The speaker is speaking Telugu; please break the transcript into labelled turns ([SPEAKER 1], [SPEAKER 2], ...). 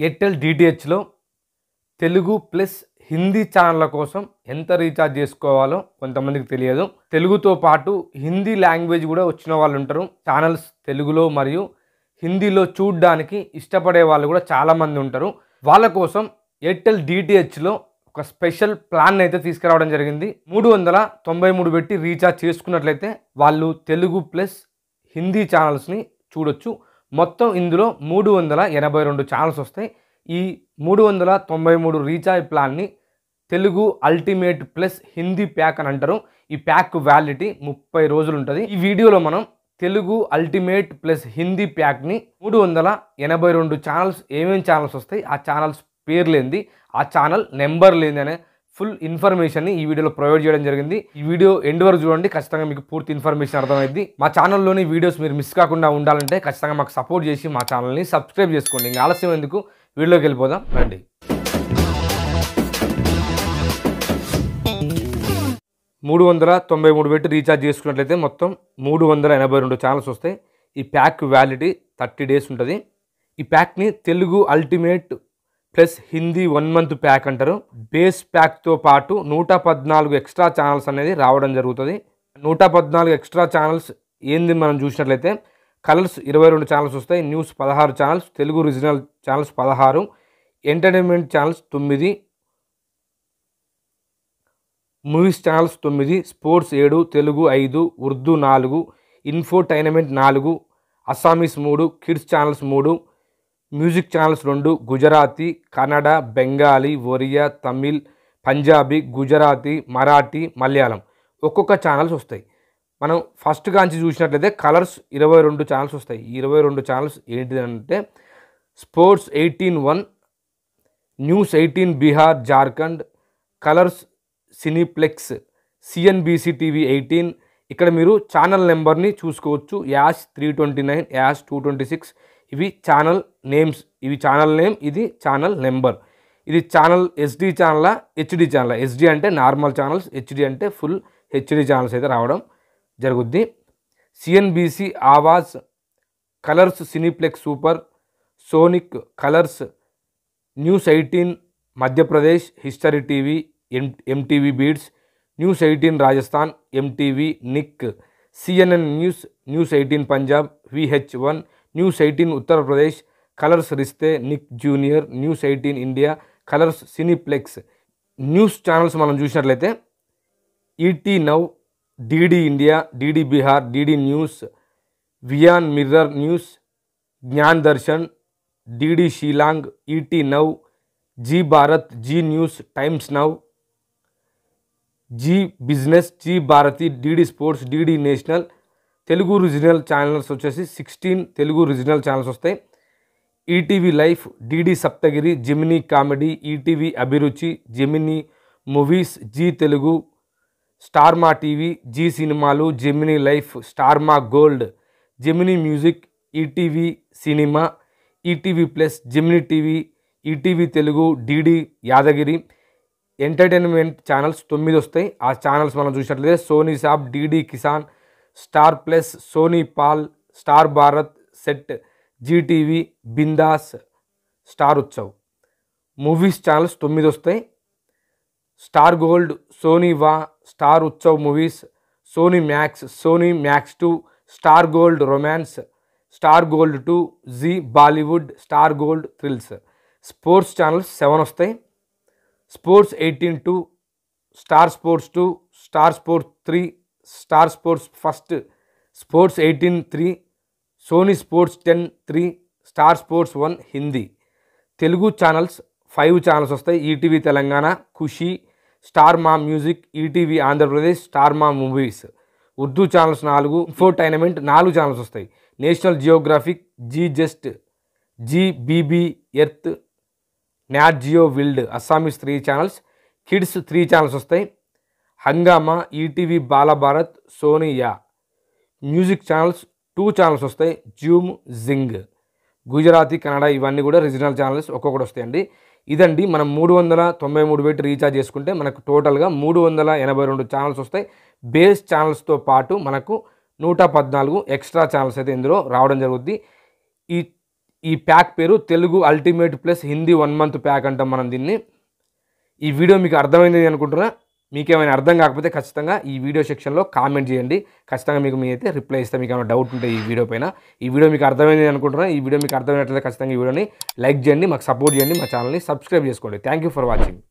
[SPEAKER 1] ఎయిర్టెల్ డిటిహెచ్లో తెలుగు ప్లస్ హిందీ ఛానళ్ళ కోసం ఎంత రీఛార్జ్ చేసుకోవాలో కొంతమందికి తెలియదు. తెలుగుతో పాటు హిందీ లాంగ్వేజ్ కూడా వచ్చిన వాళ్ళు ఉంటారు. ఛానల్స్ తెలుగులో మరియు హిందీలో చూడడానికి ఇష్టపడే వాళ్ళు కూడా చాలామంది ఉంటారు. వాళ్ళ కోసం ఎయిర్టెల్ డిటిహెచ్లో ఒక స్పెషల్ ప్లాన్ అయితే తీసుకురావడం జరిగింది. 393 పెట్టి రీఛార్జ్ చేసుకున్నట్లయితే వాళ్ళు తెలుగు ప్లస్ హిందీ ఛానల్స్ని చూడొచ్చు. మొత్తం ఇందులో 382 ఛానల్స్ వస్తాయి. ఈ 393 రీఛార్జ్ ప్లాన్ని Telugu ultimate plus Hindi pack అని అంటారు. ఈ ప్యాక్ వ్యాలిడిటీ 30 రోజులు ఉంటుంది. ఈ వీడియోలో మనం తెలుగు అల్టిమేట్ ప్లస్ హిందీ ప్యాక్ని 382 ఛానల్స్ ఏమేమి ఛానల్స్ వస్తాయి, ఆ ఛానల్స్ పేర్లు ఏంది, ఆ ఛానల్ నెంబర్ లేని అనే ఫుల్ ఇన్ఫర్మేషన్ని ఈ వీడియోలో ప్రొవైడ్ చేయడం జరిగింది. ఈ వీడియో ఎండ్ వరకు చూడండి, ఖచ్చితంగా మీకు పూర్తి ఇన్ఫర్మేషన్ అర్థమైంది. మా ఛానల్లోని వీడియోస్ మీరు మిస్ కాకుండా ఉండాలంటే ఖచ్చితంగా మాకు సపోర్ట్ చేసి మా ఛానల్ని సబ్స్క్రైబ్ చేసుకోండి. ఇంకా ఆలస్యం ఎందుకు, వీడియోకి వెళ్ళిపోదాం రండి. 393 పెట్టి రీఛార్జ్ చేసుకున్నట్లయితే మొత్తం 382 ఛానల్స్ వస్తాయి. ఈ ప్యాక్ వ్యాలిడిటీ 30 డేస్ ఉంటుంది. ఈ ప్యాక్ని Telugu ultimate plus Hindi 1 month pack అంటారు. బేస్ ప్యాక్తో పాటు 114 ఎక్స్ట్రా ఛానల్స్ అనేది రావడం జరుగుతుంది. 114 ఎక్స్ట్రా ఛానల్స్ ఏంది మనం చూసినట్లయితే కలర్స్ 22 ఛానల్స్ వస్తాయి, news 16 channels, Telugu regional channels 16, entertainment channels 9, movies channels 9, sports 7, Telugu 5, Urdu 4, infotainment 4, Assamese 3, kids channels 3, music channels 2, Gujarati, Kannada, Bengali, Oriya, Tamil, Punjabi, Gujarati, Marathi, Malayalam ఒక్కొక్క ఛానల్స్ వస్తాయి. మనం ఫస్ట్ కాంచి చూసినట్లయితే కలర్స్ 22 ఛానల్స్ వస్తాయి. ఈ 22 ఛానల్స్ ఏంటిదంటే Sports 18(1), News 18 Bihar Jharkhand, Colors Cineplex, CNBC TV 18. ఇక్కడ మీరు ఛానల్ నెంబర్ని చూసుకోవచ్చు. #329, #226. ఇవి ఛానల్ నేమ్స్, ఇవి ఛానల్ నేమ్, ఇది ఛానల్ నెంబర్. ఇది ఛానల్ ఎస్డి ఛానలా, హెచ్డి ఛానల్. ఎస్డి అంటే నార్మల్ ఛానల్స్, హెచ్డి అంటే ఫుల్ హెచ్డి ఛానల్స్ అయితే రావడం జరుగుద్ది. CNBC Awaaz, Colors Cineplex Super, Sonic, Colors, News 18 Madhya Pradesh, History TV, MTV Beats, News 18 Rajasthan, MTV, Nick, CNN news, news 18 Punjab, VH1, News 18 Uttar Pradesh, Colors Rishtey, Nick Junior, News 18 India, Colors Cineplex. News channels మనం చూసినట్లయితే ET Now, DD India, DD Bihar, DD News, వియాన్ Mirror News, Gyan Darshan, DD Shillong, ET Now, Zee Bharat, Zee News, Times Now, Zee Business, Zee Bharati, DD Sports, DD National. Telugu regional channels వచ్చేసి 16 తెలుగు రీజనల్ ఛానల్స్ వస్తాయి. ETV Life, DD Saptagiri, Gemini Comedy, ETV Abhiruchi, Gemini movies, G Telugu, Star Maa TV, G సినిమాలు, Gemini life, Star Maa gold, Gemini music, ETV cinema, ETV plus, Gemini TV, ETV Telugu, DD Yadagiri. Entertainment channels 9 వస్తాయి. ఆ ఛానల్స్ మనం చూసినట్లయితే సోనీ సాబ్, DD Kisan, star plus, Sony Paul, star Bharat, set, Zee TV, bindaas, star Utsav. Movies channels 9 వస్తాయి. స్టార్ గోల్డ్, సోనీ వా, star Utsav movies, Sony max, Sony max 2, star gold romance, star gold 2, G Bollywood, star gold thrills. Sports channels 7 వస్తాయి. Sports 18(2), star sports 2, star sports 3, star sports first, sports 18(3), Sony sports 10(3), star sports 1 Hindi. Telugu channels 5 channels వస్తాయి. ఈటీవీ తెలంగాణ, ఖుషీ, స్టార్ మా మ్యూజిక్, ఈటీవీ ఆంధ్రప్రదేశ్, స్టార్ మా movies. Urdu channels 4, infotainment 4 channels వస్తాయి. National Geographic, G just, G BB earth, న్యాట్ Jio wild, Assamese 3 channels. Kids 3 channels వస్తాయి. హంగామా, ETV Bala Bharat, Sony yeah. Music channels 2 channels వస్తాయి. జూమ్, జింగ్, గుజరాతీ, కన్నడ, ఇవన్నీ కూడా రీజనల్ ఛానల్స్ ఒక్కొక్కటి వస్తాయండి. ఇదండి మనం 393 పెట్టి రీఛార్జ్ చేసుకుంటే మనకు టోటల్గా 382 ఛానల్స్ వస్తాయి. బేస్ ఛానల్స్తో పాటు మనకు 114 ఎక్స్ట్రా ఛానల్స్ అయితే ఇందులో రావడం జరుగుద్ది. ఈ ఈ ప్యాక్ పేరు Telugu ultimate plus Hindi 1 month pack అంటాం మనం దీన్ని. ఈ వీడియో మీకు అర్థమైంది అనుకుంటున్నా. మీకేమైనా అర్థం కాకపోతే ఖచ్చితంగా ఈ వీడియో సెక్షన్లో కామెంట్ చేయండి. ఖచ్చితంగా మీకు అయితే రిప్లై ఇస్తాను. మీకు ఏమైనా డౌట్ ఉంటే ఈ వీడియో పైన. ఈ వీడియో మీకు అర్థమైంది అనుకుంటున్నా. ఈ వీడియో మీకు అర్థమైనట్లయితే ఖచ్చితంగా ఈ వీడియోని లైక్ చేయండి, మాకు సపోర్ట్ చేయండి, మా ఛానల్ని సబ్స్క్రైబ్ చేసుకోండి. Thank you for watching.